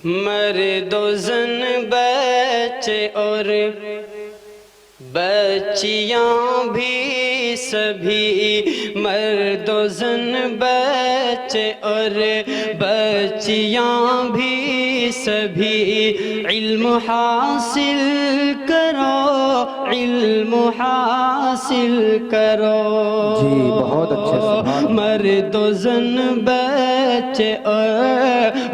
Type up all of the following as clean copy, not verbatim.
مرد و زن بچے اور بچیاں بھی سبھی، مرد و زن بچے اور بچیاں بھی سبھی، علم حاصل کرو، علم حاصل کرو۔ جی بہت اچھے، سبحان اللہ۔ مرد و زن بچے اور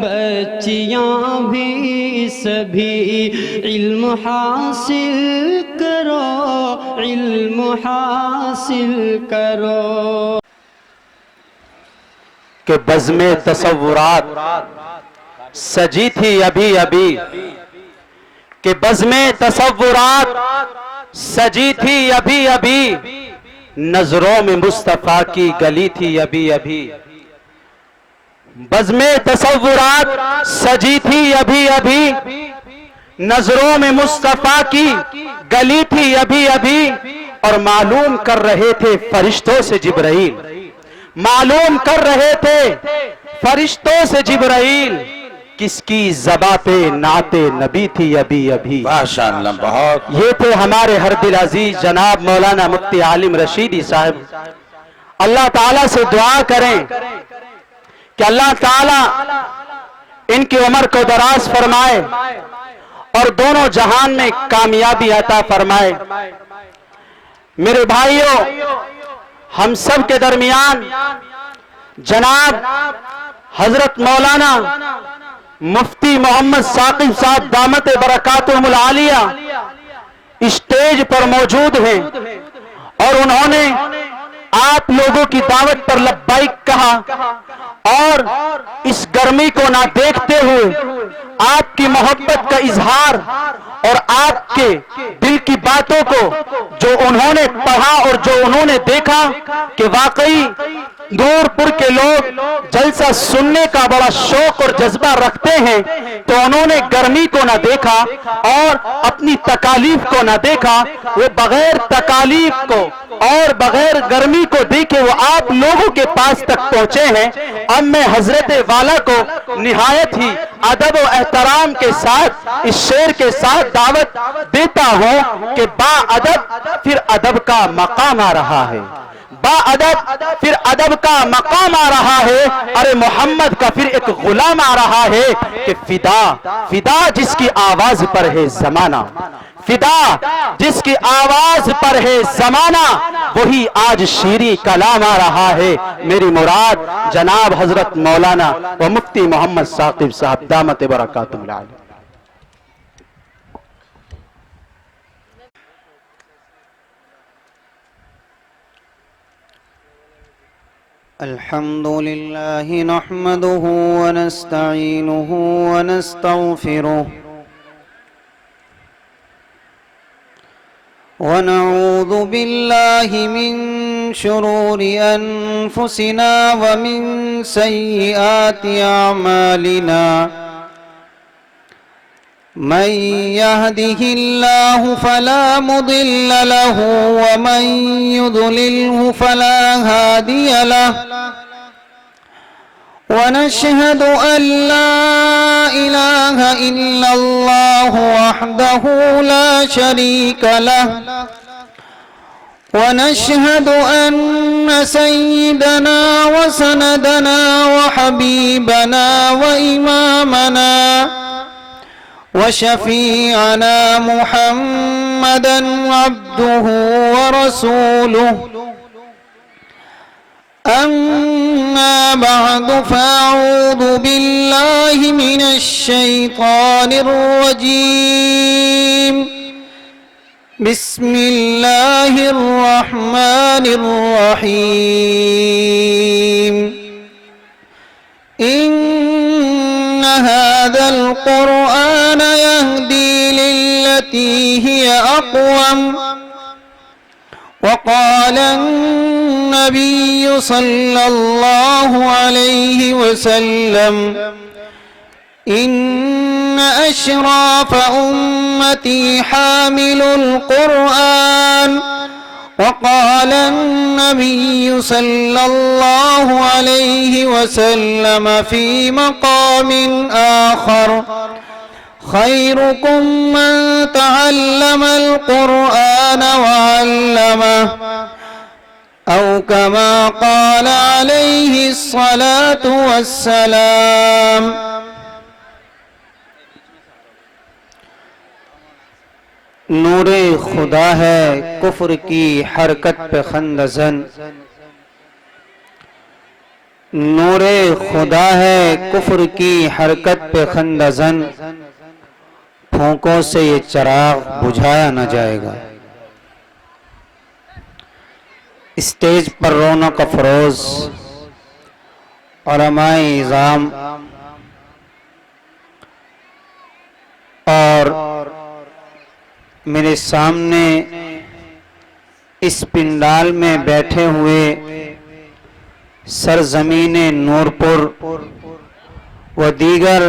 بچیاں بھی سبھی، علم حاصل کرو، علم حاصل کرو۔ کہ بزم تصورات سجی تھی ابھی ابھی، کہ بزم تصورات سجی تھی ابھی ابھی، نظروں میں مصطفیٰ کی گلی تھی ابھی ابھی۔ بزم تصورات سجی تھی ابھی ابھی، نظروں میں مصطفیٰ کی گلی تھی ابھی ابھی، اور معلوم کر رہے تھے فرشتوں سے جبرائیل، معلوم کر رہے تھے فرشتوں سے جبرائیل، کس کی زباں پہ نعت نبی تھی ابھی ابھی۔ ماشاءاللہ بہت۔ یہ تھے ہمارے ہر دل عزیز جناب مولانا مفتی عالم رشیدی صاحب۔ اللہ تعالیٰ سے دعا کریں کہ اللہ تعالیٰ ان کی عمر کو دراز فرمائے اور دونوں جہان میں کامیابی عطا فرمائے۔ میرے بھائیوں، ہم سب کے درمیان جناب حضرت مولانا مفتی محمد ثاقب صاحب دامت برکاتہم العالیہ اسٹیج پر موجود ہیں، اور انہوں نے آپ لوگوں کی دعوت پر لبیک کہا، اور اس گرمی کو نہ دیکھتے ہوئے آپ کی محبت کا اظہار اور آپ کے دل کی باتوں کو جو انہوں نے پڑھا اور جو انہوں نے دیکھا کہ واقعی نور پور کے لوگ جلسہ سننے کا بڑا شوق اور جذبہ رکھتے ہیں، تو انہوں نے گرمی کو نہ دیکھا اور اپنی تکالیف کو نہ دیکھا، وہ بغیر تکالیف کو اور بغیر گرمی کو دیکھے وہ آپ لوگوں کے پاس تک پہنچے ہیں۔ اب میں حضرت والا کو نہایت ہی ادب و احترام کے ساتھ اس شعر کے ساتھ دعوت دیتا ہوں کہ با ادب پھر ادب کا مقام آ رہا ہے، با ادب پھر ادب کا مقام آ رہا ہے، ارے محمد کا پھر ایک غلام آ رہا ہے کہ فدا، فدا جس کی آواز پر ہے زمانہ، فدا جس کی آواز پر ہے زمانہ، وہی آج شیریں کلام آ رہا ہے۔ میری مراد جناب حضرت مولانا و مفتی محمد ثاقب صاحب دامت برکاتہم العالیہ۔ الحمد لله نحمده ونستعينه ونستغفره ونعوذ بالله من شرور أنفسنا ومن سيئات أعمالنا، من يهده الله فلا مضل له ومن يضلله فلا هادي له، ونشهد أن لا إله إلا الله وحده لا شريك له، ونشهد أن سيدنا وسندنا وحبيبنا وإمامنا وشفيعنا محمدا عبده ورسوله، أما بعد فأعوذ بالله من الشيطان الرجيم، بسم الله الرحمن الرحيم، إن هذا القرآن يهدي للتي هي أقوم، وقال النبي صلى الله عليه وسلم إن أشراف أمتي حامل القرآن، وقال النبي صلى الله عليه وسلم في مقام آخر خيركم من تعلم القرآن وعلمه أو كما قال عليه الصلاة والسلام۔ نور خدا ہے کفر کی حرکت پہ خندزن، نور خدا ہے کفر کی حرکت پہ خندزن، پھونکوں سے یہ چراغ بجھایا نہ جائے گا۔ اسٹیج پر رونق افروز علماء اعظام اور میرے سامنے اس پنڈال میں بیٹھے ہوئے سرزمین نورپور و دیگر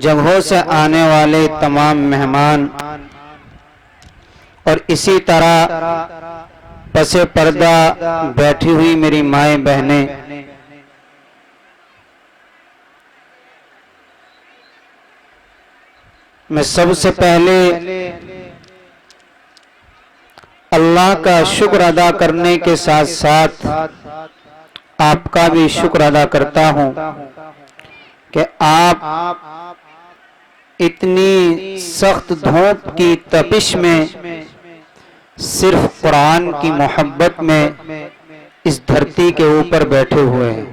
جگہوں سے آنے والے تمام مہمان اور اسی طرح پس پردہ بیٹھی ہوئی میری مائیں بہنیں، میں سب سے پہلے اللہ کا شکر ادا کرنے کے ساتھ ساتھ آپ کا بھی شکر ادا کرتا ہوں کہ آپ اتنی سخت دھوپ کی تپش میں صرف قرآن کی محبت میں اس دھرتی کے اوپر بیٹھے ہوئے ہیں۔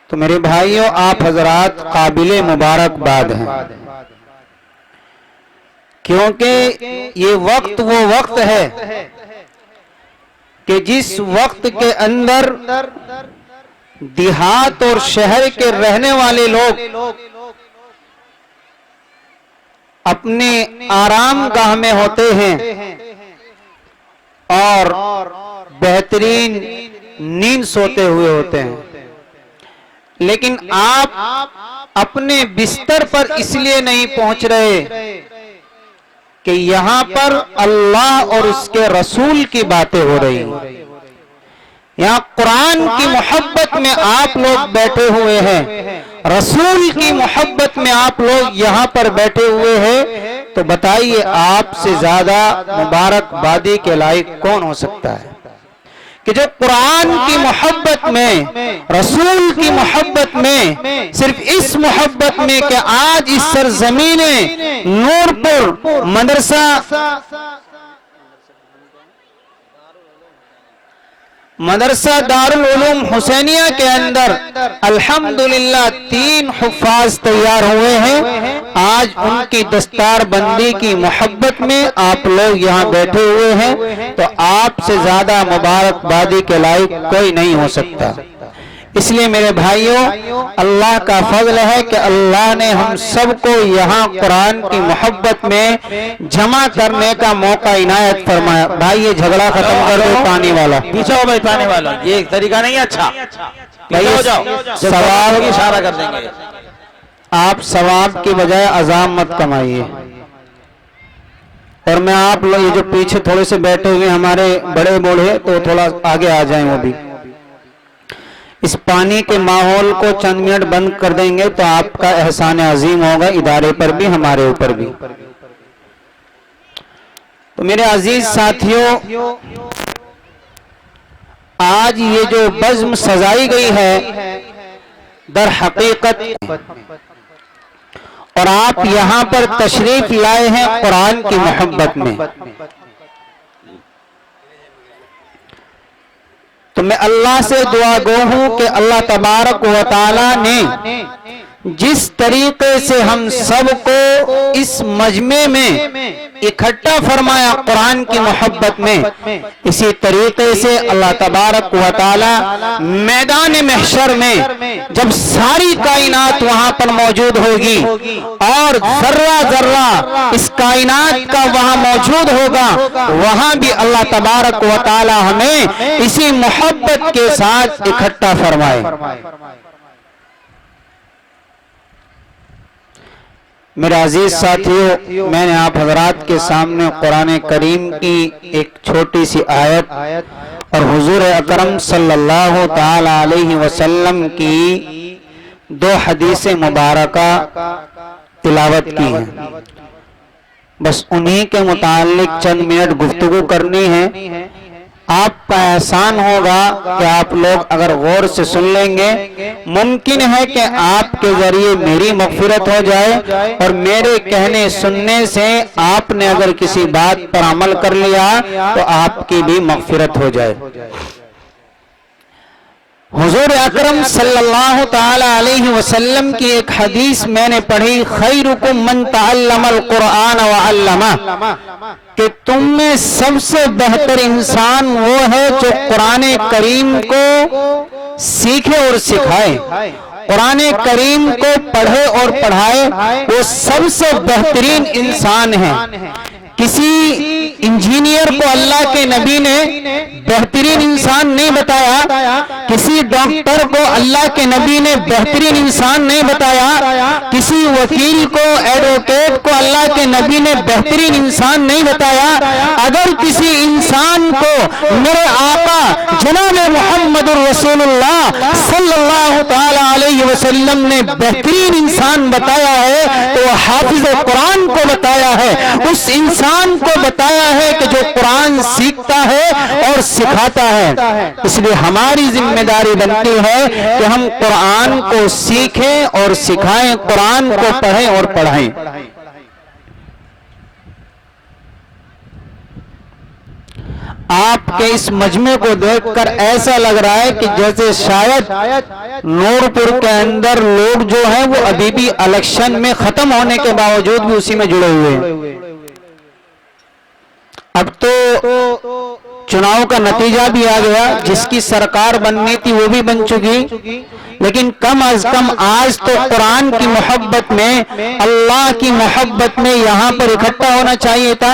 تو میرے بھائیوں، آپ حضرات قابل مبارکباد ہیں، کیونکہ یہ وقت وہ وقت ہے کہ جس وقت کے اندر دیہات اور شہر کے رہنے والے لوگ اپنے آرام گاہ میں ہوتے ہیں اور بہترین نیند سوتے ہوئے ہوتے ہیں، لیکن آپ اپنے بستر پر اس لیے نہیں پہنچ رہے کہ یہاں پر اللہ اور اس کے رسول کی باتیں ہو رہی ہیں، یہاں قرآن کی محبت میں آپ لوگ بیٹھے ہوئے ہیں، رسول کی محبت میں آپ لوگ یہاں پر بیٹھے ہوئے ہیں، تو بتائیے آپ سے زیادہ مبارکبادی کے لائق کون ہو سکتا ہے کہ جو قرآن کی محبت میں، رسول کی محبت میں، صرف اس محبت میں کہ آج اس سرزمین نورپور مدرسہ دارالعلوم حسینیہ کے اندر الحمدللہ 3 حفاظ تیار ہوئے ہیں، آج ان کی دستار بندی کی محبت میں آپ لوگ یہاں بیٹھے ہوئے ہیں، تو آپ سے زیادہ مبارکبادی کے لائق کوئی نہیں ہو سکتا۔ اس لیے میرے بھائیوں، اللہ کا فضل ہے کہ اللہ نے ہم سب کو یہاں قرآن کی محبت میں جمع کرنے کا موقع عنایت فرمایا۔ بھائی یہ جھگڑا ختم کر دو، پانی والا پیچھے ہو بھائی، پانے والا یہ طریقہ نہیں اچھا، پیچھے ہو جاؤ، ثواب کی اشارہ کر دیں گے۔ آپ ثواب کی بجائے عذاب مت کمائیے۔ اور میں آپ لوگ یہ جو پیچھے تھوڑے سے بیٹھے ہوئے ہمارے بڑے بوڑھے، تو تھوڑا آگے آ جائیں، وہ بھی اس پانی کے ماحول کو چند منٹ بند کر دیں گے تو آپ کا احسان عظیم ہوگا، ادارے پر بھی ہمارے اوپر بھی۔ تو میرے عزیز ساتھیوں، آج یہ جو بزم سجائی گئی ہے در حقیقت، اور آپ یہاں پر تشریف لائے ہیں قرآن کی محبت میں، تو میں اللہ سے دعا گو ہوں کہ اللہ تبارک و تعالی نے جس طریقے سے ہم سب کو اس مجمع میں اکٹھا فرمایا قرآن کی محبت میں، اسی طریقے سے اللہ تبارک و تعالی میدان محشر میں جب ساری کائنات وہاں پر موجود ہوگی اور ذرہ ذرہ اس کائنات کا وہاں موجود ہوگا، وہاں بھی اللہ تبارک و تعالی ہمیں اسی محبت کے ساتھ اکٹھا فرمائے۔ میرے عزیز ساتھیوں، میں نے آپ حضرات کے سامنے قرآن کریم کی ایک چھوٹی سی آیت اور حضور اکرم صلی اللہ تعالی علیہ وسلم کی 2 حدیث مبارکہ تلاوت کی ہیں. بس انہی کے متعلق چند منٹ گفتگو کرنی ہے. آپ کا احسان ہوگا کہ آپ لوگ اگر غور سے سن لیں گے، ممکن ہے کہ آپ کے ذریعے میری مغفرت ہو جائے اور میرے کہنے سننے سے آپ نے اگر کسی بات پر عمل کر لیا تو آپ کی بھی مغفرت ہو جائے. حضور اکرم صلی اللہ تعالی علیہ وسلم کی ایک حدیث میں نے پڑھی، خیرکم من تعلم القرآن وعلمہ، کہ تم میں سب سے بہتر انسان وہ ہے جو قرآن کریم کو سیکھے اور سکھائے، قرآن کریم کو پڑھے اور پڑھائے، وہ سب سے بہترین انسان ہے. کسی انجینئر کو اللہ کے نبی نے بہترین انسان نہیں بتایا، کسی ڈاکٹر کو اللہ کے نبی نے بہترین انسان نہیں بتایا، کسی وکیل کو، ایڈوکیٹ کو اللہ کے نبی نے بہترین انسان نہیں بتایا. اگر کسی انسان کو میرے آقا جناب محمد رسول اللہ صلی اللہ تعالی علیہ وسلم نے بہترین انسان بتایا ہے تو وہ حافظ قرآن کو بتایا ہے، اس انسان کو بتایا ہے کہ جو قرآن سیکھتا ہے اور سکھاتا ہے. اس لیے ہماری ذمہ داری بنتی ہے کہ ہم قرآن کو سیکھیں اور سکھائیں، قرآن کو پڑھیں اور پڑھائیں. آپ کے اس مجمع کو دیکھ کر ایسا لگ رہا ہے کہ جیسے شاید نور پور کے اندر لوگ جو ہیں وہ ابھی بھی الیکشن میں ختم ہونے کے باوجود بھی اسی میں جڑے ہوئے ہیں. اب تو چناؤ کا نتیجہ بھی آ گیا، جس کی سرکار بننی تھی وہ بھی بن چکی، لیکن کم از کم آج تو قرآن کی محبت میں، اللہ کی محبت میں یہاں پر اکٹھا ہونا چاہیے تھا،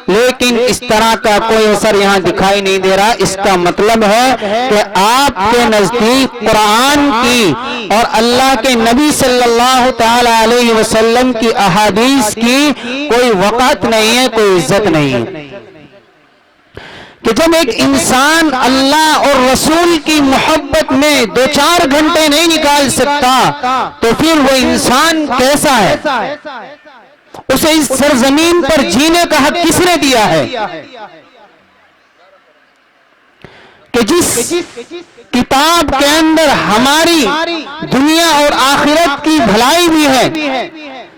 لیکن اس طرح کا کوئی اثر یہاں دکھائی نہیں دے رہا. اس کا مطلب ہے کہ آپ کے نزدیک قرآن کی اور اللہ کے نبی صلی اللہ تعالی علیہ وسلم کی احادیث کی کوئی وقت نہیں ہے، کوئی عزت نہیں ہے. کہ جب ایک انسان اللہ اور رسول کی محبت میں 2-4 گھنٹے نہیں نکال سکتا تو پھر وہ انسان کیسا ہے؟ اسے اس سرزمین پر جینے کا حق کس نے دیا ہے؟ کہ جس کتاب کے اندر ہماری دنیا اور آخرت کی بھلائی بھی ہے،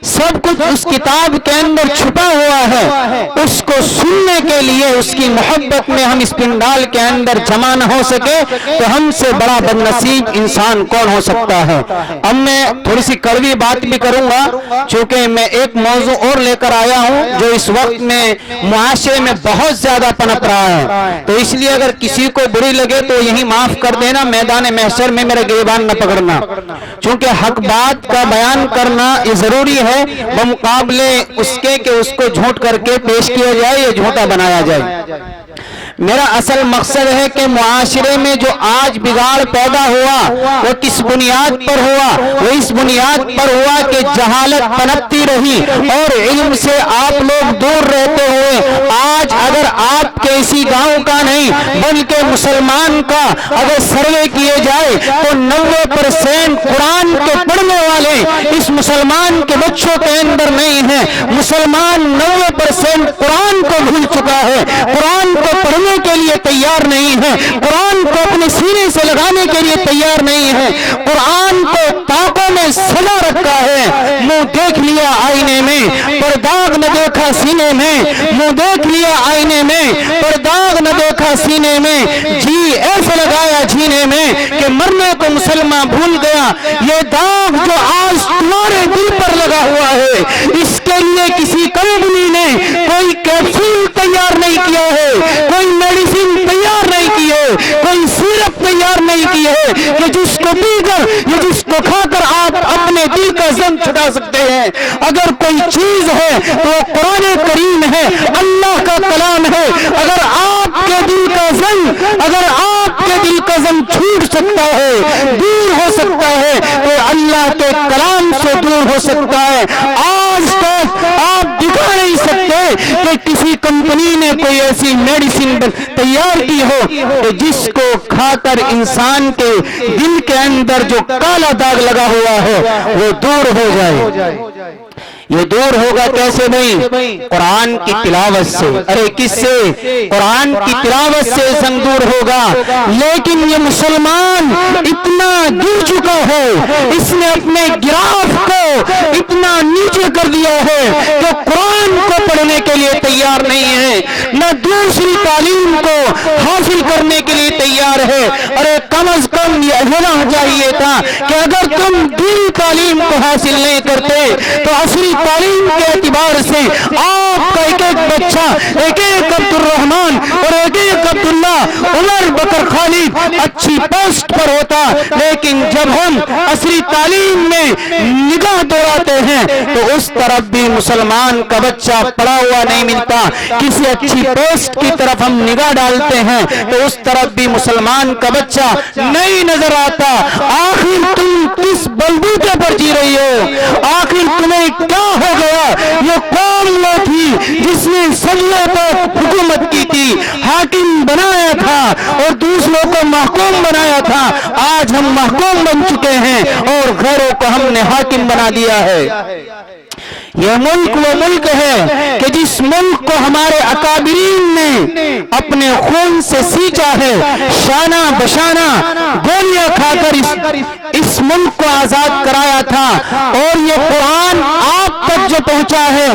سب کچھ اس کتاب کے اندر چھپا ہوا ہے، اس کو سننے کے لیے اس کی محبت میں ہم اس پنڈال کے اندر جمع نہ ہو سکے تو ہم سے بڑا بد نصیب انسان کون ہو سکتا ہے. اب میں تھوڑی سی کڑوی بات بھی کروں گا، چونکہ میں ایک موضوع اور لے کر آیا ہوں جو اس وقت میں معاشرے میں بہت زیادہ پنپ رہا ہے، تو اس لیے اگر کسی کو بری لگے تو یہی معاف کر دینا، میدان محشر میں میرا گریبان نہ پکڑنا، چونکہ حق بات کا بیان کرنا یہ ضروری ہے بمقابلے اس کے کہ اس کو جھوٹ کر کے پیش کیا جائے یا جھوٹا بنایا جائے. میرا اصل مقصد ہے کہ معاشرے میں جو آج بگاڑ پیدا ہوا وہ کس بنیاد پر ہوا؟ وہ اس بنیاد پر ہوا کہ جہالت پنپتی رہی اور علم سے آپ لوگ دور رہتے ہوئے آج اگر آپ کے اسی گاؤں کا نہیں بلکہ مسلمان کا اگر سروے کیے جائے تو 90% قرآن کے پڑھنے والے اس مسلمان کے بچوں کے اندر نہیں ہیں. مسلمان 90% قرآن کو بھول چکا ہے، قرآن کو پڑھنے کے لیے تیار نہیں ہے، قرآن کو اپنے سینے سے لگانے کے لیے تیار نہیں ہے، قرآن کو طاقوں میں سجا رکھا ہے. منہ دیکھ لیا آئینے میں پر داغ نہ دیکھا سینے میں، منہ دیکھ لیا آئینے میں پر داغ نہ دیکھا سینے میں، جی ایسا لگایا جینے میں کہ مرنے کو مسلمان بھول گیا. یہ داغ جو آج تمہارے دل پر لگا ہوا ہے اس کے لیے کسی کمپنی نے کوئی کیپسول تیار نہیں کیا ہے، کوئی میڈیسن تیار نہیں کی ہے، کوئی سیرپ تیار نہیں کی ہے کہ جس کو پی کر یا جس کو کھا کر آپ اپنے دل کا زنگ چھٹا سکتے ہیں. اگر کوئی چیز ہے تو قرآن کریم ہے، اللہ کا کلام ہے. اگر آپ کے دل کا زنگ، اگر آپ کے دل کا غم چھوٹ سکتا ہے، دور ہو سکتا ہے، تو اللہ کے کلام سے دور ہو سکتا ہے۔ آج تک آپ دکھا نہیں سکتے کہ کسی کمپنی نے کوئی ایسی میڈیسن تیار کی ہو کہ جس کو کھا کر انسان کے دل کے اندر جو کالا داغ لگا ہوا ہے وہ دور ہو جائے۔ یہ دور ہوگا کیسے بھائی؟ قرآن کی تلاوت سے۔ ارے کس سے؟ قرآن کی تلاوت سے زنگ دور ہوگا۔ لیکن یہ مسلمان اتنا گر چکا ہے، اس نے اپنے گراف کو اتنا نیچے کر دیا ہے کہ قرآن کو پڑھنے کے لیے تیار نہیں ہے، نہ دوسری تعلیم کو حاصل کرنے کے لیے تیار ہے۔ ارے کم از کم یہ ہونا چاہیے تھا کہ اگر تم دینی تعلیم کو حاصل نہیں کرتے تو اصلی تعلیم کے اعتبار سے آپ کا ایک ایک بچہ، ایک ایک عبد الرحمن اور ایک ایک عبداللہ، عمر بکر خالد اچھی پوسٹ پر ہوتا۔ لیکن جب ہم اصلی تعلیم میں نگاہ دوڑاتے ہیں تو اس طرف بھی مسلمان کا بچہ پڑھا ہوا نہیں ملتا، کسی اچھی پوسٹ کی طرف ہم نگاہ ڈالتے ہیں تو اس طرف بھی مسلمان کا بچہ نہیں نظر آتا۔ آخر تم کس بلبوتے پر جی رہی ہو؟ آخر تمہیں کیا ہو گیا؟ یہ کون وہ تھی جس نے سجدے پر حکومت کی تھی، حاکم بنایا تھا اور دوسروں کو محکوم بنایا تھا؟ آج ہم محکوم بن چکے ہیں اور غیروں کو ہم نے حاکم بنا دیا ہے۔ یہ ملک وہ ملک ہے کہ جس ملک کو ہمارے اکابرین نے اپنے خون سے سینچا ہے، شانہ بشانہ گولیاں کھا کر اس ملک کو آزاد کرایا تھا۔ اور یہ قرآن آپ تک جو پہنچا ہے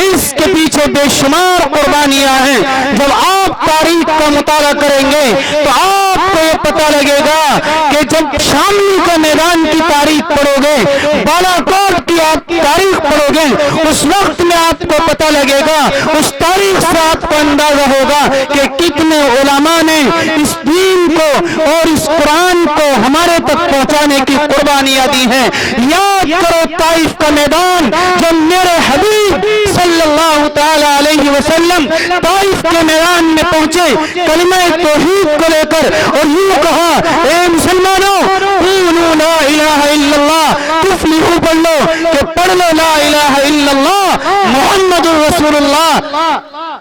اس کے پیچھے بے شمار قربانیاں ہیں۔ جب آپ تاریخ کا مطالعہ کریں گے تو آپ کو یہ پتہ لگے گا کہ جب شاملی کا میدان کی تاریخ پڑھو گے، بالا کوٹ کی آپ تاریخ پڑھو گے، اس وقت میں آپ کو پتہ لگے گا، اس تاریخ سے آپ کو اندازہ ہوگا کہ کتنے علماء نے اس دین کو اور اس قرآن کو ہمارے تک پہنچانے کی قربانیاں دی ہیں۔ یاد کرو طائف کا میدان، جب میرے حبیب صلی اللہ تعالی علیہ وسلم طائف کے میدان میں پہنچے کلمہ توحید کو لے کر اور یوں کہا، اے مسلمانوں قولوا لا الہ الا اللہ، تفلحوا پڑھ لو کہ پڑھ لو لا الہ الا اللہ محمد رسول اللہ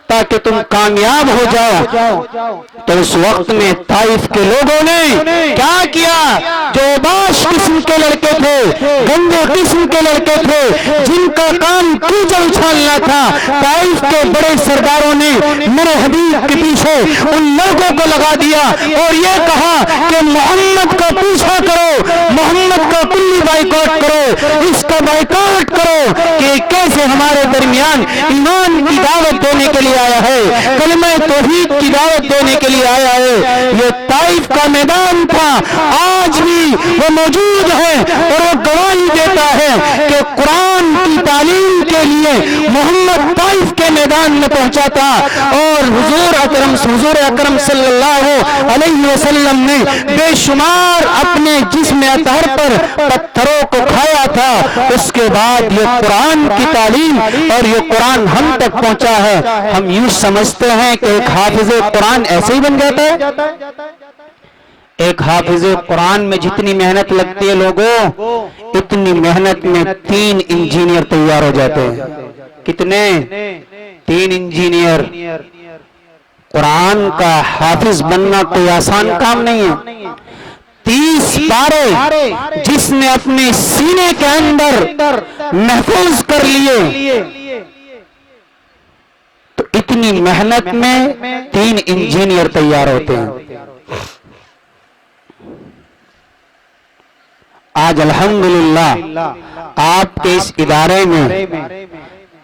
تاکہ تم کامیاب ہو جاؤ۔ تو اس وقت میں طائف کے لوگوں نے کیا کیا؟ جو باش قسم کے لڑکے تھے، گندے قسم کے لڑکے تھے، جن کا کام کیچڑ اچھالنا تھا، طائف کے بڑے سرداروں نے میرے حبیب کے پیچھے ان لڑکوں کو لگا دیا اور یہ کہا کہ محمد کا پیچھا کرو، محمد کا کلی بائیکاٹ کرو، اس کا بائیکاٹ کرو کہ کیسے ہمارے درمیان ایمان کی دعوت دینے کے لیے آیا ہے، کلمہ توحید کی دعوت دینے کے لیے آیا ہے۔ یہ طائف کا میدان تھا، آج بھی وہ موجود ہے اور وہ گواہی دیتا ہے کہ قرآن کی تعلیم کے لیے محمد طائف کے میدان میں پہنچا تھا اور حضور اکرم صلی اللہ علیہ وسلم نے بے شمار اپنے جسم اطہر پر پتھروں کو کھایا تھا۔ اس کے بعد یہ قرآن کی تعلیم اور یہ قرآن ہم تک پہنچا ہے۔ ہم یوں سمجھتے ہیں کہ ایک حافظ قرآن ایسے ہی بن جاتا ہے۔ ایک حافظ قرآن میں جتنی محنت لگتی ہے لوگوں، اتنی محنت میں 3 انجینئر تیار ہو جاتے ہیں۔ کتنے؟ 3 انجینئر۔ قرآن کا حافظ بننا کوئی آسان کام نہیں ہے۔ 30 پارے جس نے اپنے سینے کے اندر محفوظ کر لیے، تو اتنی محنت میں 3 انجینئر تیار ہوتے ہیں۔ آج الحمدللہ آپ کے اس ادارے میں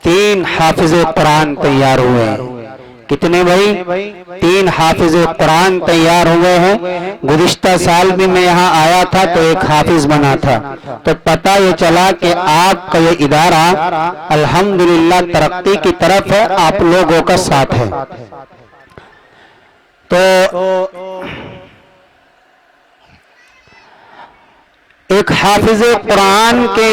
3 حافظ قرآن تیار ہوئے ہیں۔ کتنے بھائی؟ 3 حافظ قرآن تیار ہوئے ہیں۔ گزشتہ سال بھی میں یہاں آیا تھا تو ایک حافظ بنا تھا، تو پتہ یہ چلا کہ آپ کا یہ ادارہ الحمدللہ ترقی کی طرف ہے، آپ لوگوں کا ساتھ ہے۔ تو ایک حافظ قرآن کے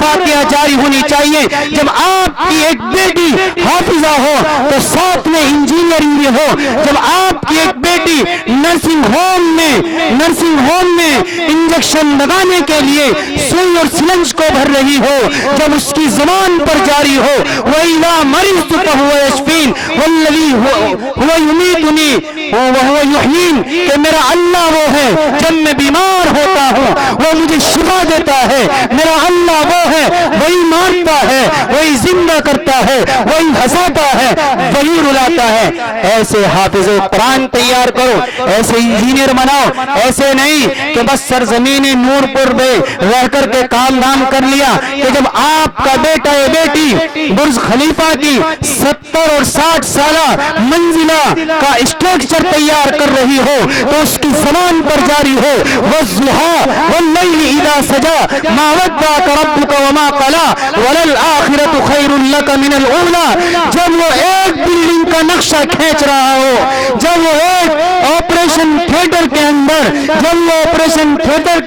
فاتحہ جاری ہونی چاہیے. جب آپ کی ایک بیٹی حافظہ ہو تو ساتھ میں انجینئرنگ بھی ہو. جب آپ کی ایک بیٹی نرسنگ ہوم میں انجیکشن لگانے کے لیے سوئی اور سلنج کو بھر رہی ہو, جب اس کی زبان پر جاری ہو وَإِذَا مَرِضْتُ فَهُوَ يَشْفِينِ وَالَّذِي هُوَ يُمِيتُنِي وَهُوَ يُحْيِينِ, کہ میرا اللہ وہ ہے جب میں بیمار ہوتا ہوں وہ مجھے شفا دیتا ہے. میرا اللہ وہ ہے وہی مارتا ہے, وہی زندہ کرتا ہے, وہی ہنساتا ہے, وہی رلاتا ہے. ایسے حافظ قرآن تیار کرو, ایسے انجینئر بناؤ. ایسے نہیں کہ بس سرزمین نور پور میں رہ کر کے کام دھام کر لیا, کہ جب آپ کا بیٹا یا بیٹی برج خلیفہ کی 70 اور 60 سالہ منزلہ کا اسٹرکچر تیار کر رہی ہو تو اس کی زبان پر جاری ہو وَالضُّحَىٰ وَاللَّيْلِ إِذَا سَجَىٰ مَا وَدَّعَكَ رَبُّكَ وَمَا قَلَىٰ وَلَلْآخِرَةُ خَيْرٌ لَكَ مِنَ الْأُولَىٰ. جب وہ ایک بلڈنگ کا نقشہ کھینچ رہا ہو, جب وہ ایک آپریشن تھیٹر کے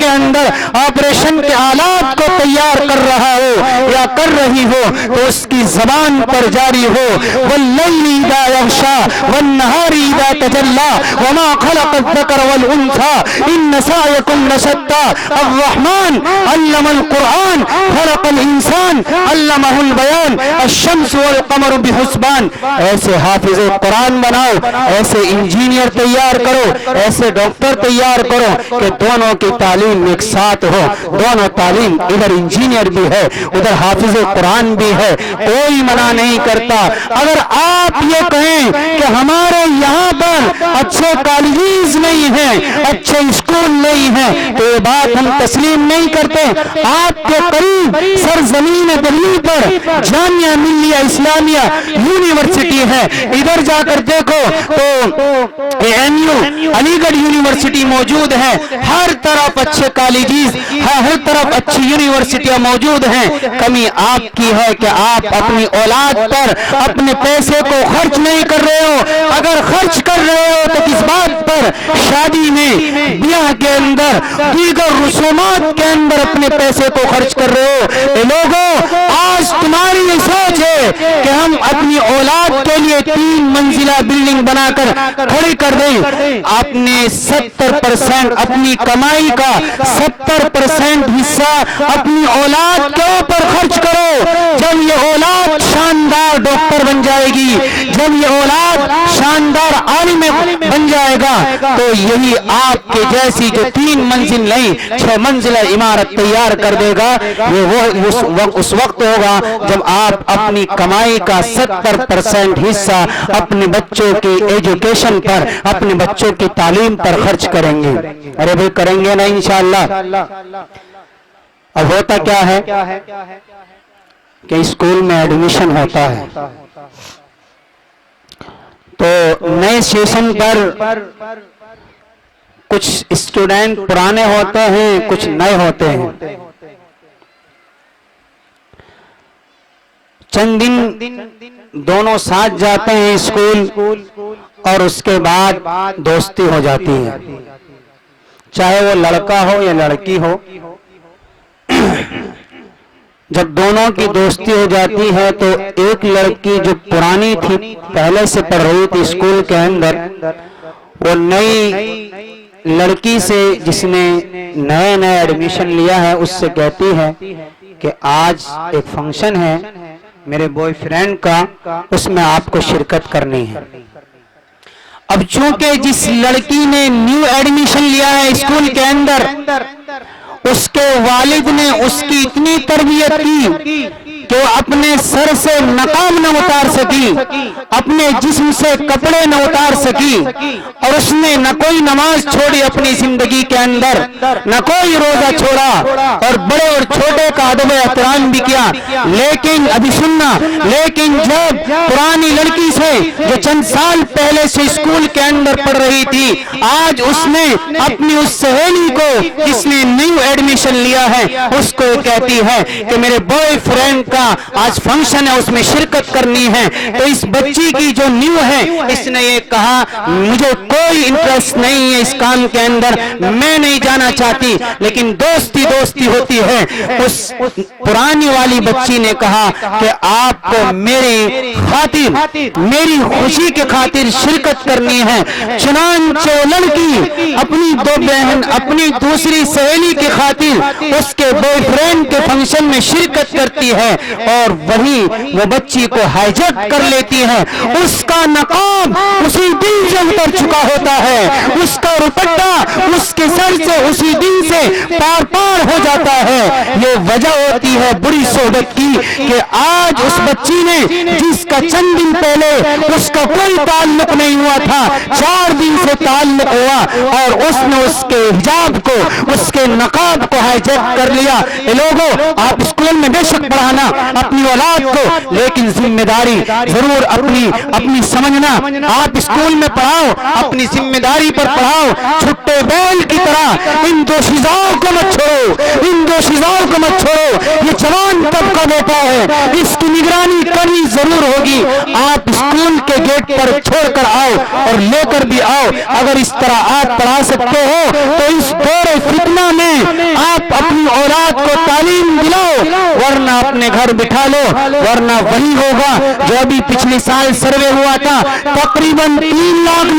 اندر آپریشن کے آلات کو تیار کر رہا ہو یا کر رہی ہو تو اس کی زبان پر جاری ہو وَاللَّيْلِ إِذَا يَغْشَىٰ وَالنَّهَارِ إِذَا تَجَلَّىٰ وَمَا خَلَقَ الذَّكَرَ وَالْأُنثَىٰ إِنَّ سَعْيَكُمْ لَشَتَّىٰ الرَّحْمَٰنُ عَلَّمَ الْقُرْآنَ خَلَقَ الْإِنسَانَ عَلَّمَهُ الْبَيَانَ الشَّمْسُ وَالْقَمَرُ بِحُسْبَانٍ. ایسے حافظ قرآن بناؤ, ایسے انجینئر تیار کرو, ایسے ڈاکٹر تیار کرو کہ دونوں کی تعلیم ایک ساتھ ہو. دونوں تعلیم, ادھر انجینئر بھی ہے ادھر حافظ قرآن بھی ہے, کوئی منع نہیں کرتا. اگر آپ یہ کہیں کہ ہمارے یہاں پر اچھے کالجز نہیں ہیں, اچھے اسکول نہیں ہیں, تو یہ بات ہم تسلیم نہیں کرتے. آپ کے قریب سرزمین دہلی پر جامعہ ملیہ اسلامیہ یونیورسٹی ہے, ادھر جا کر دیکھو تو ANU علی گڑھ یونیورسٹی موجود ہے. ہر طرف اچھے کالجز, ہر طرف اچھی یونیورسٹیاں موجود ہیں. کمی آپ کی ہے کہ آپ اپنی اولاد پر اپنے پیسے کو خرچ نہیں کر رہے ہو. اگر خرچ کر رہے ہو تو کس بات پر؟ شادی میں, بیاہ کے اندر, دیگر رسومات کے اندر اپنے پیسے کو خرچ کر رہے ہو. اے لوگوں, آج تمہاری یہ سوچ ہے کہ ہم اپنی اولاد کے لیے 3 منزلہ بلڈنگ بنا کر کھڑی کر دیں. آپ نے 70% اپنی کمائی کا 70% حصہ اپنی اولاد کے اوپر خرچ کرو. جب یہ اولاد شاندار ڈاکٹر بن جائے گی, جب یہ اولاد شاندار عالم بن جائے گا, تو یہی آپ کے جیسی جو 3 منزل نہیں 6 منزلہ عمارت تیار کر دے گا. یہ اس وقت ہوگا جب آپ اپنی کمائی کا 70% حصہ اپنے بچوں کی ایجوکیشن پر, اپنے بچوں کی تعلیم پر خرچ کریں گے. ارے بھائی کریں گے نا انشاءاللہ. اب ہوتا کیا ہے کہ اسکول میں ایڈمیشن ہوتا ہے تو نئے سیشن پر کچھ اسٹوڈنٹ پرانے ہوتے ہیں, کچھ نئے ہوتے ہیں. چند دن دونوں ساتھ جاتے ہیں اسکول اور اس کے بعد دوستی ہو جاتی ہے, چاہے وہ لڑکا ہو یا لڑکی ہو. جب دونوں کی دوستی ہو جاتی ہے تو ایک لڑکی جو پرانی تھی, پہلے سے پڑھ رہی تھی اسکول کے اندر, وہ نئی لڑکی سے جس نے نئے ایڈمیشن لیا ہے اس سے کہتی ہے کہ آج ایک فنکشن ہے میرے بوائے فرینڈ کا, اس میں آپ کو شرکت کرنی ہے. اب چونکہ جس لڑکی نے نیو ایڈمیشن لیا ہے اسکول کے اندر, اس کے والد نے اس کی اتنی تربیت کی کہ وہ اپنے سر سے نقاب نہ اتار سکی, اپنے جسم سے کپڑے نہ اتار سکی, اور اس نے نہ کوئی نماز چھوڑی اپنی زندگی کے اندر, نہ کوئی روزہ چھوڑا, اور بڑے اور چھوٹے کا ادب احترام بھی کیا. لیکن ابھی سننا, لیکن جب پرانی لڑکی سے جو چند سال پہلے سے اسکول کے اندر پڑھ رہی تھی, آج اس نے اپنی اس سہیلی کو جس نے نیو ایڈمیشن لیا ہے اس کو کہتی ہے کہ میرے بوائے فرینڈ کا کا آج فنکشن ہے اس میں شرکت کرنی ہے, تو اس بچی کی جو نیو ہے اس نے یہ کہا مجھے کوئی انٹرسٹ نہیں ہے اس کام کے اندر, میں نہیں جانا چاہتی, لیکن دوستی دوستی ہوتی ہے. اس پرانی والی بچی نے کہا کہ آپ کو میری خاطر, میری خوشی کے خاطر شرکت کرنی ہے. چنانچہ لڑکی اپنی دو بہن اپنی دوسری سہیلی کی خاطر اس کے بوائے فرینڈ کے فنکشن میں شرکت کرتی ہے, اور وہی وہ بچی کو ہائی جیک کر لیتی ہے. اس کا نقاب اسی دن سے اتر چکا ہوتا ہے, اس کا دوپٹہ اس کے سر سے اسی دن سے پار پار ہو جاتا ہے. یہ وجہ ہوتی ہے بری صحبت کی کہ آج اس بچی نے جس کا چند دن پہلے اس کا کوئی تعلق نہیں ہوا تھا, 4 دن سے تعلق ہوا, اور اس نے اس کے حجاب کو, اس کے نقاب کو ہائی جیک کر لیا. اے لوگوں, آپ اسکول میں بے شک پڑھانا اپنی اولاد کو, لیکن ذمہ داری ضرور اپنی سمجھنا. آپ اسکول میں پڑھاؤ, اپنی ذمہ داری پر پڑھاؤ. چھٹے بیل کی طرح ان دوشیزاؤں کو مت چھوڑو, ان دوشیزاؤں کو مت چھوڑو. یہ جوان طبقہ بیٹا ہے, اس کی نگرانی کرنی ضرور ہوگی. آپ اسکول کے گیٹ پر چھوڑ کر آؤ اور لے کر بھی آؤ. اگر اس طرح آپ پڑھا سکتے ہو تو اس دور فتنہ میں آپ اپنی اولاد کو تعلیم دلاؤ, ورنہ اپنے گھر بٹھا لو, ورنہ وہی ہوگا جو ابھی پچھلے سال سروے ہوا تھا. تقریباً 3 لاکھ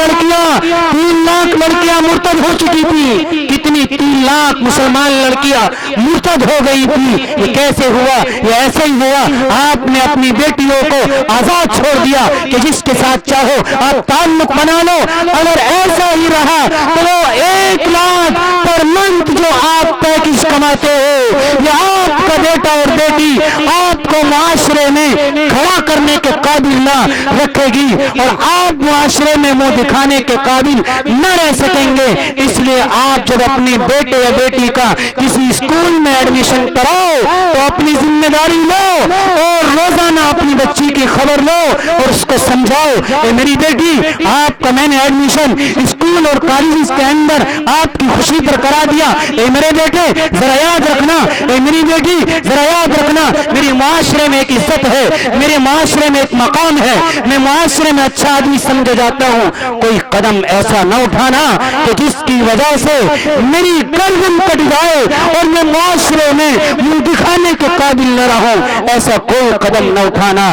لڑکیاں مرتد ہو چکی تھی. کتنی 3 لاکھ مسلمان لڑکیاں مرتد ہو گئی تھی. یہ کیسے ہوا؟ یہ ایسے ہی ہوا. آپ نے اپنی بیٹیوں کو آزاد چھوڑ دیا کہ جس کے ساتھ چاہو آپ تعلق بنا لو. اگر ایسا ہی رہا تو 1 لاکھ پر منتھ جو آپ پیکج کماتے ہو, یہ آپ کا بیٹا اور بیٹی آپ کو معاشرے میں کھڑا کرنے کے قابل نہ رکھے گی, اور آپ معاشرے میں منہ دکھانے کے قابل نہ رہ سکیں گے. اس لیے آپ جب اپنے بیٹے یا بیٹی کا کسی اسکول میں ایڈمیشن کراؤ تو اپنی ذمہ داری لو, اور روزانہ اپنی بچی کی خبر لو اور اس کو سمجھاؤ, اے میری بیٹی آپ کا میں نے ایڈمیشن اسکول اور کالجز کے اندر آپ کی خوشی پر کرا دیا. اے میرے بیٹے ذرا یاد رکھنا, اے میری بیٹی ذرا یاد رکھنا, میری معاشرے میں ایک عزت ہے, میرے معاشرے میں ایک مقام ہے, میں معاشرے میں اچھا آدمی سمجھا جاتا ہوں. کوئی قدم ایسا نہ اٹھانا کہ جس کی وجہ سے میری گردن کٹ جائے اور میں معاشرے میں منہ دکھانے کے قابل نہ رہوں. ایسا کوئی قدم نہ اٹھانا.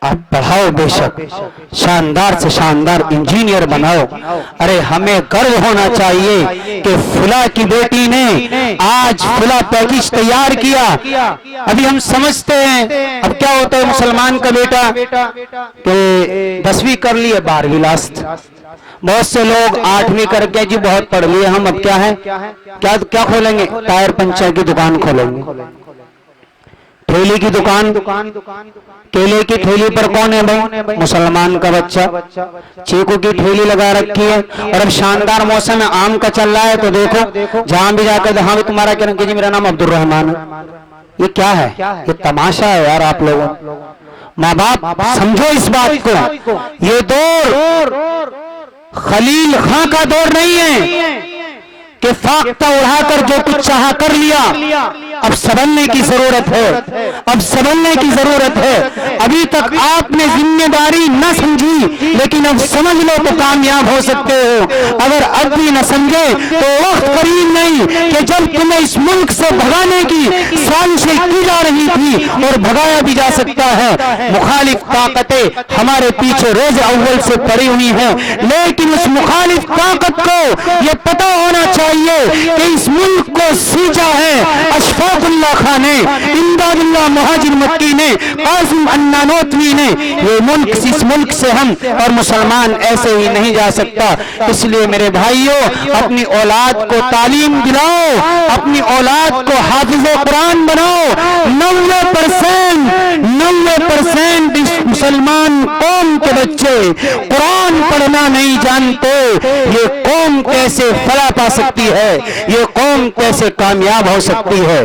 آپ پڑھاؤ بے شک, شاندار سے شاندار انجینئر بناؤ. ارے ہمیں گرو ہونا چاہیے کہ فلاں کی بیٹی نے آج فلاں پیکج تیار کیا. ابھی ہم سمجھتے ہیں اب کیا ہوتا ہے مسلمان کا بیٹا کہ 10ویں کر لیے 12ویں لاسٹ. بہت سے لوگ 8ویں کر کے جی بہت پڑھ لیے ہم, اب کیا ہے کیا کھولیں گے؟ ٹائر پنچر کی دکان کھولیں گے. ٹھیلی کی دکان, کیلے کی ٹھیلی پر کون ہے بھائی؟ مسلمان کا بچہ. چیکو کی ٹھیلی لگا رکھی ہے, اور اب شاندار موسم ہے, آم کا چل رہا ہے, تو دیکھو جہاں بھی جا کر ہاں بھی تمہارا کیا جی میرا نام عبد الرحمان ہے. یہ کیا ہے؟ یہ تماشا ہے یار. آپ لوگوں ماں باپ سمجھو اس بات کو. یہ دور خلیل خان کا دور نہیں ہے کہ فاختہ اڑا کر جو کچھ چاہا کر لیا. اب سنبھلنے کی ضرورت ہے, اب سنبھلنے کی ضرورت ہے. ابھی تک آپ نے ذمہ داری نہ سمجھی, لیکن اب سمجھ لو تو کامیاب ہو سکتے ہو. اگر اب بھی نہ سمجھے تو وقت قریب نہیں کہ جب تمہیں اس ملک سے بھگانے کی سازشیں کی جا رہی تھی, اور بھگایا بھی جا سکتا ہے. مخالف طاقتیں ہمارے پیچھے روز اول سے پڑی ہوئی ہیں, لیکن اس مخالف طاقت کو یہ پتہ ہونا چاہیے کہ اس ملک کو سینچا ہے اشفاق اللہ خان نے, امداد اللہ مہاجر مکی نے, قاسم انانوتوی نے. یہ ملک, اس ملک سے ہم اور مسلمان ایسے ہی نہیں جا سکتا. اس لیے میرے بھائیوں اپنی اولاد کو تعلیم دلاؤ, اپنی اولاد کو حافظ قرآن بناؤ. 90% اس مسلمان قوم کے بچے قرآن پڑھنا نہیں جانتے. یہ قوم کیسے فلاح پا سکتی ہے, یہ قوم کیسے کامیاب ہو سکتی ہے.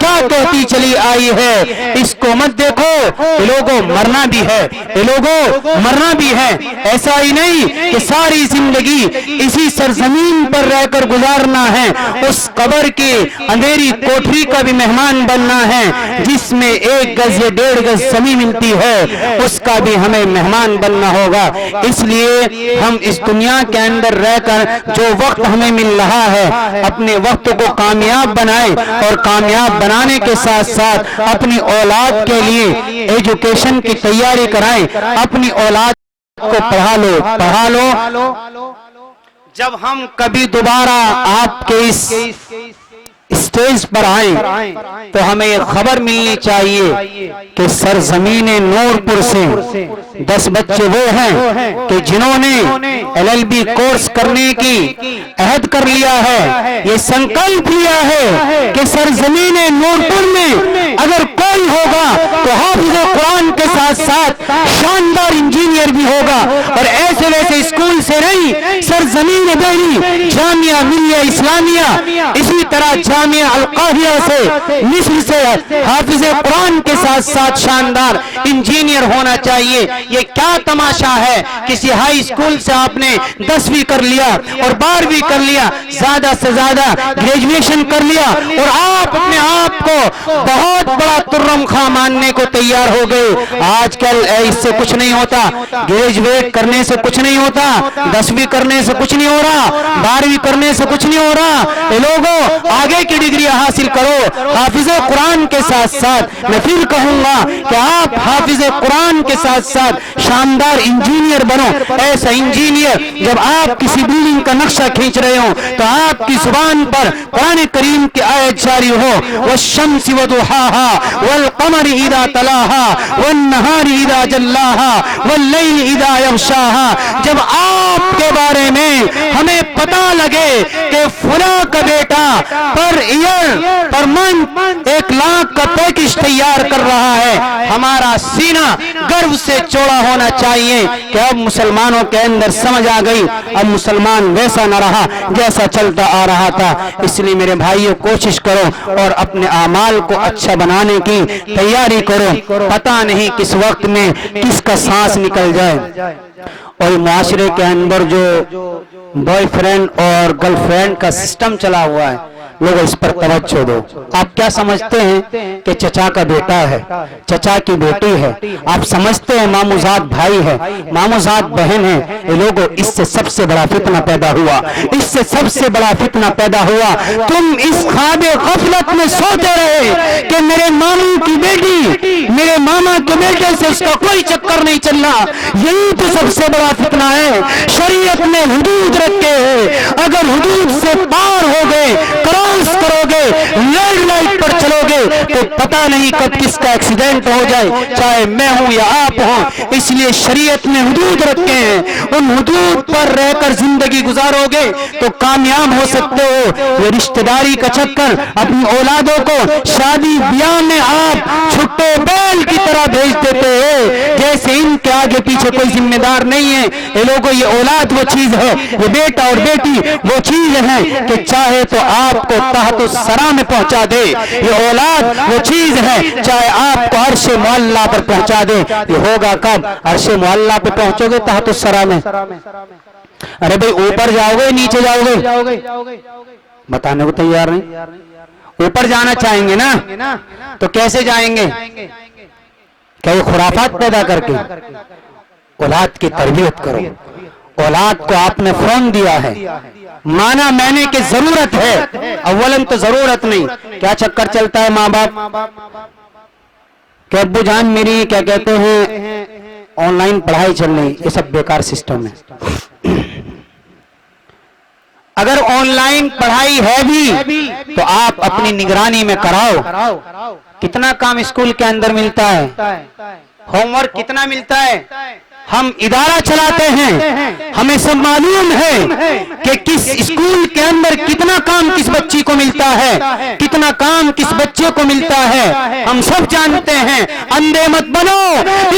کیا کہتی چلی آئی ہے، اس کو مت دیکھو، یہ لوگوں مرنا بھی ہے، یہ لوگوں مرنا بھی ہے۔ ایسا ہی نہیں کہ ساری زندگی اسی سرزمین پر رہ کر گزارنا ہے، اس قبر کی اندھیری کوٹری کا بھی مہمان بننا ہے، جس میں 1 گز یا 1.5 گز زمین ملتی ہے، اس کا بھی ہمیں مہمان بننا ہوگا۔ اس لیے ہم اس دنیا کے اندر رہ کر جو وقت ہمیں مل رہا ہے، اپنے وقت کو کامیاب بنائیں، اور کامیاب بنانے کے ساتھ ساتھ اپنی اولاد کے لیے ایجوکیشن کی تیاری کرائیں، اپنی اولاد کو پڑھا لو۔ جب ہم کبھی دوبارہ آپ کے اس اسٹیج پر آئیں تو ہمیں یہ خبر ملنی چاہیے کہ سرزمین نور پور سے 10 بچے وہ ہیں کہ جنہوں نے LLB کورس کرنے کی عہد کر لیا ہے، یہ سنکلپ لیا ہے کہ سرزمین نور پور میں اگر کوئی ہوگا تو حافظ قرآن کے ساتھ ساتھ شاندار انجینئر بھی ہوگا، اور ایسے ویسے اسکول سے نہیں، سرزمین بیری جامعہ ملیہ اسلامیہ، اسی طرح جامعہ القاہیہ سے، مصر سے حافظ قرآن کے ساتھ ساتھ شاندار انجینئر ہونا چاہیے۔ یہ کیا تماشا ہے، کسی ہائی اسکول سے آپ نے 10ویں کر لیا اور 12ویں کر لیا، زیادہ سے زیادہ گریجویشن کر لیا، اور آپ اپنے آپ کو بہت بڑا ترم خواہ ماننے کو تیار ہو گئے۔ آج کل اس سے کچھ نہیں ہوتا، گریجویٹ کرنے سے کچھ نہیں ہوتا، 10ویں کرنے سے کچھ نہیں ہو رہا، 12ویں کرنے سے کچھ نہیں ہو رہا۔ اے لوگوں، آگے کی ڈگری حاصل کرو حافظ قرآن کے ساتھ ساتھ۔ میں پھر کہوں گا کہ آپ حافظ قرآن کے ساتھ ساتھ شاندار انجینئر بنو۔ ایسا انجینئر جب آپ کسی بلڈنگ کا نقشہ کھینچ رہے ہو تو آپ کی زبان پر قرآن کریم کی آیت جاری ہو، والشمس وضحاها والقمر اذا تلاها والنهار اذا جلاها واللیل اذا یغشاها۔ جب آپ کے بارے میں ہمیں پتہ لگے کہ فلاں کا بیٹا per year per month 1 lakh کا پیکج تیار کر رہا ہے، ہمارا سینہ گرو سے چوڑا ہونا چاہیے کہ اب مسلمانوں کے اندر سمجھ آ گئی، اب مسلمان ویسا نہ رہا جیسا چلتا آ رہا تھا۔ اس لیے میرے بھائیوں، کوشش کرو اور اپنے اعمال کو اچھا بنانے کی تیاری کرو، پتہ نہیں کس وقت میں کس کا سانس نکل جائے۔ اور معاشرے کے اندر جو بوائے فرینڈ اور گرل فرینڈ کا سسٹم چلا ہوا ہے، لوگ اس پر توجہ دو۔ آپ کیا سمجھتے ہیں کہ چچا کا بیٹا ہے، چچا کی بیٹی ہے، آپ سمجھتے ہیں ماموزاد بھائی ہے، ماموزاد بہن ہے۔ یہ لوگوں، اس سے سب سے بڑا فتنہ پیدا ہوا، اس سے سب سے بڑا فتنہ پیدا ہوا۔ تم اس خواب غفلت میں سوتے رہے کہ میرے ماموں کی بیٹی، میرے ماما کے بیٹے سے اس کا کوئی چکر نہیں چل رہا۔ یہی تو سب سے بڑا فتنہ ہے۔ شریعت نے حدود رکھے ہیں، اگر حدود سے پار ہو گئے، کراس کرو گے، ریڈ لائٹ پر چلو گے تو پتہ نہیں کب کس کا ایکسیڈنٹ ہو جائے، چاہے میں ہوں یا آپ ہوں۔ اس لیے شریعت نے حدود رکھے ہیں، ان حدود پر رہ کر زندگی گزارو گے تو کامیاب ہو سکتے ہو۔ یہ رشتہ داری کا چکر، اپنی اولادوں کو شادی بیاہ میں آپ چھٹے بیل کی طرح بھیج دیتے ہیں، جیسے ان کے آگے پیچھے کوئی ذمہ دار نہیں ہے۔ یہ لوگوں، یہ اولاد وہ چیز ہے، یہ بیٹا اور بیٹی وہ چیز ہے کہ چاہے تو آپ کو تحت الثری میں پہنچا دے، یہ اولاد وہ چیز ہے چاہے آپ کو عرش معلی پر پہنچا دے۔ یہ ہوگا کب؟ عرش معلی پہ پہنچو گے تحت الثری میں؟ ارے بھائی، اوپر جاؤ گے نیچے جاؤ گے؟ بتانے کو تیار نہیں۔ اوپر جانا چاہیں گے نا تو کیسے جائیں گے؟ کیا یہ خرافات پیدا کر کے؟ اولاد کی تربیت کرو۔ اولاد کو آپ نے فون دیا ہے، مانا میں نے کہ ضرورت ہے، اولاً تو ضرورت نہیں، کیا چکر چلتا ہے ماں باپ کہ ابو جان میری کیا کہتے ہیں آن لائن پڑھائی چل رہی، یہ سب بیکار سسٹم ہے۔ اگر آن لائن پڑھائی ہے بھی تو آپ اپنی نگرانی میں کراؤ۔ کتنا کام اسکول کے اندر ملتا ہے، ہوم ورک کتنا ملتا ہے، ہم ادارہ چلاتے ہیں، ہمیں سب معلوم ہے کہ کس اسکول کے اندر کتنا کام کس بچی کو ملتا ہے، کتنا کام کس بچے کو ملتا ہے، ہم سب جانتے ہیں۔ اندھے مت بنو،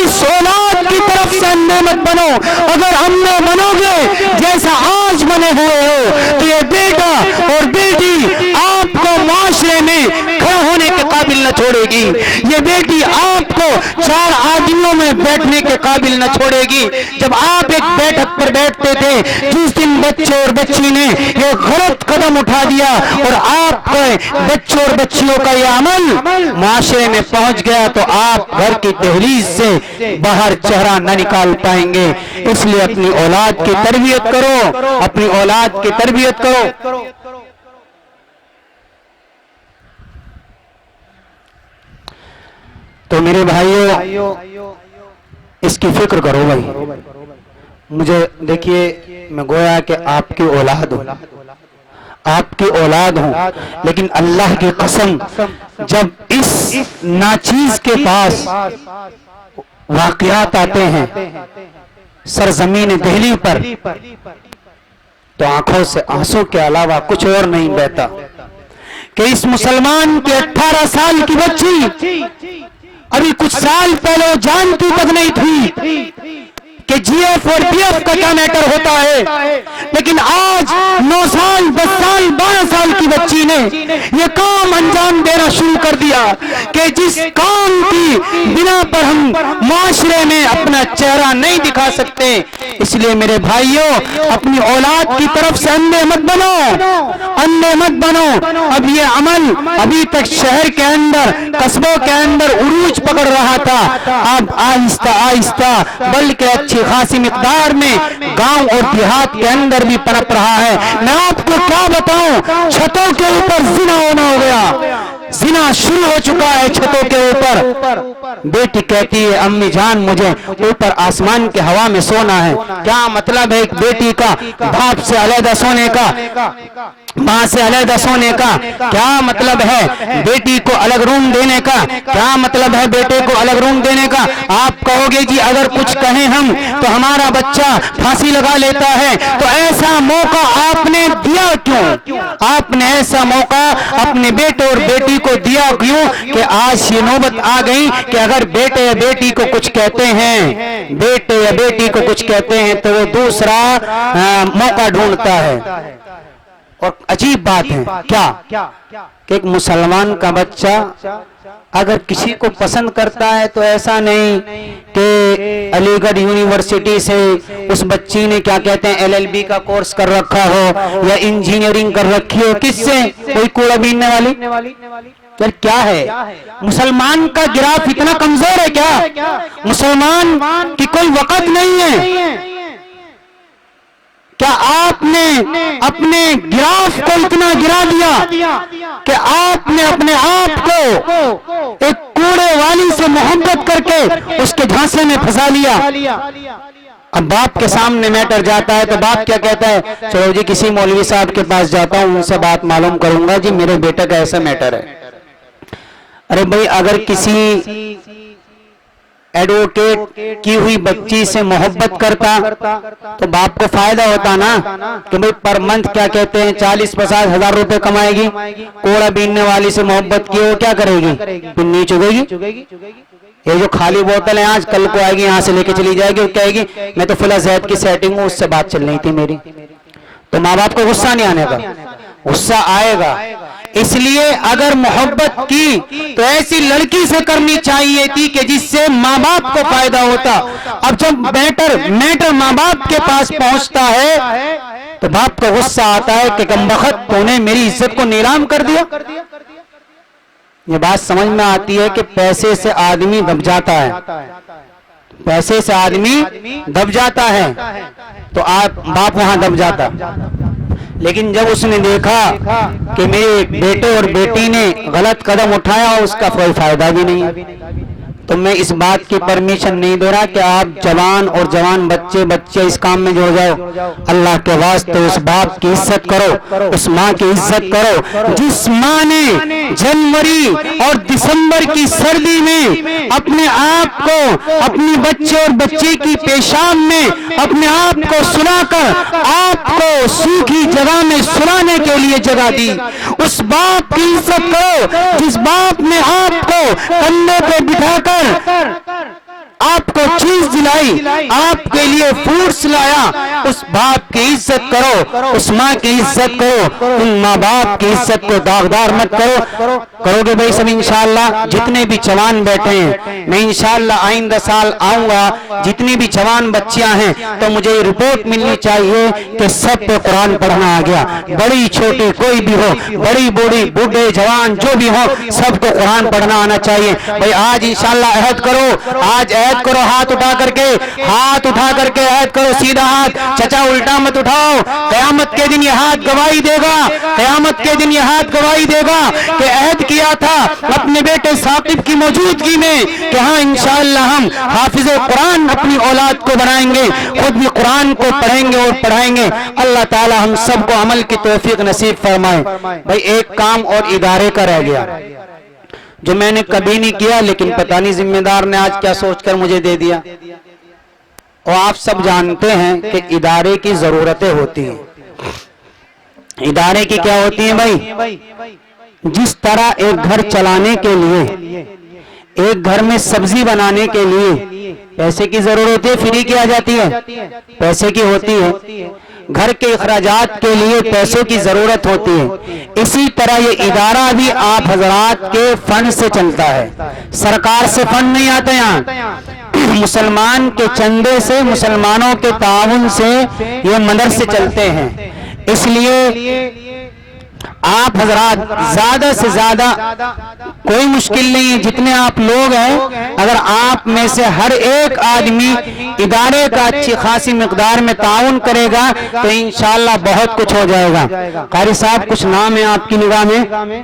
اس اولاد کی طرف سے اندھے مت بنو۔ اگر اندھے بنو گے جیسا آج بنے ہوئے ہو تو یہ بیٹا اور بیٹی آپ آپ کو معاشرے میں کھڑا ہونے کے قابل نہ چھوڑے گی، یہ بیٹی آپ کو 4 آدمیوں میں بیٹھنے کے قابل نہ چھوڑے گی۔ جب آپ ایک بیٹھک پر بیٹھتے تھے، جس دن بچے اور بچی نے یہ غلط قدم اٹھا دیا اور آپ کے بچوں اور بچیوں کا یہ عمل معاشرے میں پہنچ گیا، تو آپ گھر کی دہلیز سے باہر چہرہ نہ نکال پائیں گے۔ اس لیے اپنی اولاد کی تربیت کرو، اپنی اولاد کی تربیت کرو۔ تو میرے بھائیوں، اس کی فکر کرو بھائی۔ مجھے دیکھیے، میں گویا کہ آپ کی اولاد ہوں، آپ کی اولاد ہوں، لیکن اللہ کی قسم جب اس ناچیز کے پاس واقعات آتے ہیں سرزمین دہلی پر، تو آنکھوں سے آنسو کے علاوہ کچھ اور نہیں بہتا کہ اس مسلمان کی 18 سال کی بچی ابھی کچھ سال پہلے وہ جانتی تک نہیں تھی کہ جی ایف اور پی ایف کا کیا میٹر ہوتا ہے، لیکن آج 9 سال 10 سال 12 سال کی بچی نے یہ کام انجام دینا شروع کر دیا کہ جس کام کی بنا پر ہم معاشرے میں اپنا چہرہ نہیں دکھا سکتے۔ اس لیے میرے بھائیوں، اپنی اولاد کی طرف سے اندھے مت بنو، اندھے مت بنو۔ اب یہ عمل ابھی تک شہر کے اندر، قصبوں کے اندر عروج پکڑ رہا تھا، اب آہستہ آہستہ بلکہ اچھی خاصی مقدار میں گاؤں اور دیہات کے اندر بھی پنپ رہا ہے۔ میں آپ کو کیا بتاؤں، چھتوں کے اوپر زنا ہونا ہو گیا، زنا شروع ہو چکا ہے چھتوں کے اوپر۔ بیٹی کہتی ہے امی جان مجھے اوپر آسمان کے ہوا میں سونا ہے۔ کیا مطلب ہے ایک بیٹی کا باپ سے علیحدہ سونے کا، ماں سے علیحدہ سونے کا؟ کیا مطلب ہے بیٹی کو الگ روم دینے کا؟ کیا مطلب ہے بیٹے کو الگ روم دینے کا؟ آپ کہو گے جی اگر کچھ کہیں ہم تو ہمارا بچہ پھانسی لگا لیتا ہے، تو ایسا موقع آپ نے دیا کیوں؟ آپ نے ایسا موقع اپنے بیٹے اور بیٹی کو دیا کیوں کہ آج یہ نوبت آ گئی کہ اگر بیٹے یا بیٹی کو کچھ کہتے ہیں، بیٹے یا بیٹی کو کچھ کہتے ہیں تو وہ دوسرا موقع ڈھونڈتا ہے۔ اور عجیب بات ہے کیا کہ ایک مسلمان کا بچہ اگر کسی کو پسند کرتا ہے تو ایسا نہیں کہ علی گڑھ یونیورسٹی سے اس بچی نے کیا کہتے ہیں LLB کا کورس کر رکھا ہو یا انجینئرنگ کر رکھی ہو، کس سے؟ کوئی کوڑا بیننے والی؟ پھر کیا ہے؟ مسلمان کا گراف اتنا کمزور ہے کیا؟ مسلمان کی کوئی وقت نہیں ہے کیا؟ آپ نے اپنے گراف کو اتنا گرا دیا کہ آپ نے اپنے آپ کو ایک کوڑے والی سے محبت کر کے اس کے جھانسے میں پھنسا لیا۔ اب باپ کے سامنے میٹر جاتا ہے تو باپ کیا کہتا ہے؟ چلو جی کسی مولوی صاحب کے پاس جاتا ہوں، ان سے بات معلوم کروں گا، جی میرے بیٹے کا ایسا میٹر ہے۔ ارے بھائی اگر کسی ایڈوکیٹ کی ہوئی بچی سے محبت کرتا تو باپ کو فائدہ ہوتا نا کہ بھئی پر منتھ کیا کہتے ہیں 40-50 ہزار روپے کمائے گی، کوڑا بیننے والی سے محبت کی وہ کیا کرے گی؟ پنی چگے گی۔ یہ جو خالی بوتل ہے آج کل کو آئے گی یہاں سے لے کے چلی جائے گی اور کہے گی میں تو فلاں زید کی سیٹنگ ہوں، اس سے بات چل رہی تھی میری۔ تو ماں باپ کو غصہ نہیں آنے گا؟ غصہ آئے گا۔ اس لیے اگر محبت کی تو ایسی لڑکی سے کرنی چاہیے تھی کہ جس سے ماں باپ کو فائدہ ہوتا۔ اب جب میٹر ماں باپ کے پاس پہنچتا ہے تو باپ کو غصہ آتا ہے کہ کمبخت تو نے میری عزت کو نیلام کر دیا۔ یہ بات سمجھ میں آتی ہے کہ پیسے سے آدمی دب جاتا ہے، پیسے سے آدمی دب جاتا ہے تو باپ وہاں دب جاتا۔ لیکن جب اس نے دیکھا کہ میرے بیٹے اور بیٹی نے غلط قدم اٹھایا اور اس کا کوئی فائدہ بھی نہیں، تو میں اس بات کی پرمیشن نہیں دے رہا کہ آپ جوان اور جوان بچے اس کام میں جڑ جاؤ۔ اللہ کے واسطے اس باپ کی عزت کرو، اس ماں کی عزت کرو جس ماں نے جنوری اور دسمبر کی سردی میں اپنے آپ کو اپنی بچے اور بچے کی پیشاب میں اپنے آپ کو سلا کر آپ کو سوکھی جگہ میں سلانے کے لیے جگہ دی۔ اس باپ کی عزت کرو جس باپ نے آپ کو کندھے پہ بٹھا کر آپ کو چیز دلائی، آپ کے لیے فروٹس لایا، اس باپ کی عزت کرو، اس ماں کی عزت کرو، ان ماں باپ کی عزت کو داغدار مت کرو۔ کرو گے بھائی سب انشاءاللہ؟ جتنے بھی جوان بیٹھے ہیں، میں انشاءاللہ آئندہ سال آؤں گا، جتنی بھی جوان بچیاں ہیں تو مجھے یہ رپورٹ ملنی چاہیے کہ سب پہ قرآن پڑھنا آ گیا، بڑی چھوٹی کوئی بھی ہو، بڑی بوڑھی بوڑھے جوان جو بھی ہو، سب کو قرآن پڑھنا آنا چاہیے۔ بھائی آج انشاءاللہ عہد کرو، آج عہد کرو، ہاتھ اٹھا کر کے عہد کرو، سیدھا ہاتھ، چچا الٹا مت اٹھاؤ، قیامت کے دن یہ ہاتھ گواہی دے گا، قیامت کے دن یہ ہاتھ گواہی دے گا کہ عہد کیا تھا اپنے بیٹے ثاقب کی موجودگی میں کہ ہاں انشاءاللہ ہم حافظ قرآن اپنی اولاد کو بنائیں گے، خود بھی قرآن کو پڑھیں گے اور پڑھائیں گے۔ اللہ تعالی ہم سب کو عمل کی توفیق نصیب فرمائے۔ بھائی ایک کام اور ادارے کا رہ گیا جو میں نے کبھی نہیں کیا، لیکن پتہ نہیں ذمہ دار نے آج کیا سوچ کر مجھے دے دیا۔ اور آپ سب جانتے ہیں کہ ادارے کی ضرورتیں ہوتی ہیں۔ ادارے کی کیا ہوتی ہیں بھائی؟ جس طرح ایک گھر چلانے کے لیے، ایک گھر میں سبزی بنانے کے لیے پیسے کی ضرورت ہے، فری کی آ جاتی ہے، پیسے کی ہوتی ہے، گھر کے اخراجات کے لیے پیسوں کی ضرورت ہوتی ہے، اسی طرح یہ ادارہ بھی آپ حضرات کے فنڈ سے چلتا ہے، سرکار سے فنڈ نہیں آتا یہاں، مسلمان کے چندے سے، مسلمانوں کے تعاون سے یہ مدرسے چلتے ہیں۔ اس لیے آپ حضرات زیادہ سے زیادہ کوئی مشکل نہیں ہے، جتنے آپ لوگ ہیں اگر آپ میں سے ہر ایک آدمی ادارے کا اچھی خاصی مقدار میں تعاون کرے گا تو انشاءاللہ بہت کچھ ہو جائے گا۔ قاری صاحب کچھ نام ہے آپ کی نگاہ میں؟